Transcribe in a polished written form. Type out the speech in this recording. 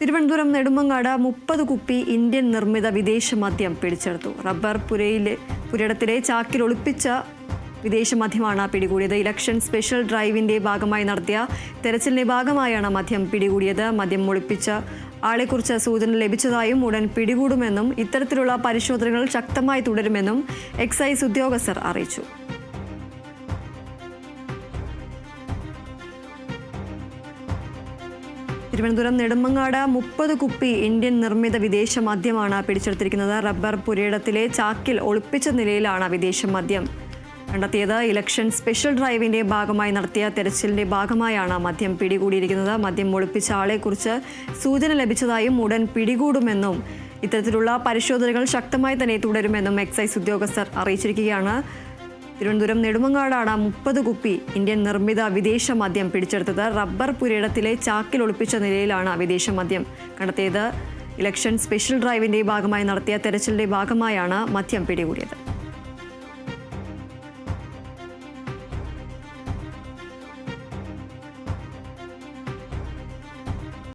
തിരുവനന്തപുരം നെടുമങ്ങാട് 30 കുപ്പി ഇന്ത്യൻ നിർമ്മിത വിദേശ മദ്യം പിടിച്ചെടുത്തു. റബ്ബർ പുരയിടത്തിലെ ചാക്കിൽ ഒളിപ്പിച്ച വിദേശ മദ്യമാണ് പിടികൂടിയത്. ഇലക്ഷൻ സ്പെഷ്യൽ ഡ്രൈവിന്റെ ഭാഗമായി നടത്തിയ തെരച്ചിലിന്റെ ഭാഗമായാണ് മദ്യം പിടികൂടിയത്. മദ്യം ഒളിപ്പിച്ച ആളെക്കുറിച്ച് സൂചന ലഭിച്ചതായും ഉടൻ പിടികൂടുമെന്നും ഇത്തരത്തിലുള്ള പരിശോധനകൾ ശക്തമായി തുടരുമെന്നും എക്സൈസ് ഉദ്യോഗസ്ഥർ അറിയിച്ചു. തിരുവനന്തപുരം നെടുമങ്ങാട് 30 കുപ്പി ഇന്ത്യൻ നിർമ്മിത വിദേശ മദ്യമാണ് പിടിച്ചെടുത്തിരിക്കുന്നത്. റബ്ബർ പുരയിടത്തിലെ ചാക്കിൽ ഒളിപ്പിച്ച നിലയിലാണ് വിദേശ മദ്യം കണ്ടെത്തിയത്. ഇലക്ഷൻ സ്പെഷ്യൽ ഡ്രൈവിന്റെ ഭാഗമായി നടത്തിയ തെരച്ചിലിന്റെ ഭാഗമായാണ് മദ്യം പിടികൂടിയിരിക്കുന്നത്. മദ്യം ഒളിപ്പിച്ച ആളെക്കുറിച്ച് സൂചന ലഭിച്ചതായും ഉടൻ പിടികൂടുമെന്നും ഇത്തരത്തിലുള്ള പരിശോധനകൾ ശക്തമായി തന്നെ തുടരുമെന്നും എക്സൈസ് ഉദ്യോഗസ്ഥർ അറിയിച്ചിരിക്കുകയാണ്. തിരുവനന്തപുരം നെടുമങ്ങാടാണ് 30 കുപ്പി ഇന്ത്യൻ നിർമ്മിത വിദേശ മദ്യം പിടിച്ചെടുത്തത്. റബ്ബർ പുരയിടത്തിലെ ചാക്കിൽ ഒളിപ്പിച്ച നിലയിലാണ് വിദേശ മദ്യം കണ്ടെത്തിയത്. ഇലക്ഷൻ സ്പെഷ്യൽ ഡ്രൈവിന്റെ ഭാഗമായി നടത്തിയ തെരച്ചിലിന്റെ ഭാഗമായാണ് മദ്യം പിടികൂടിയത്.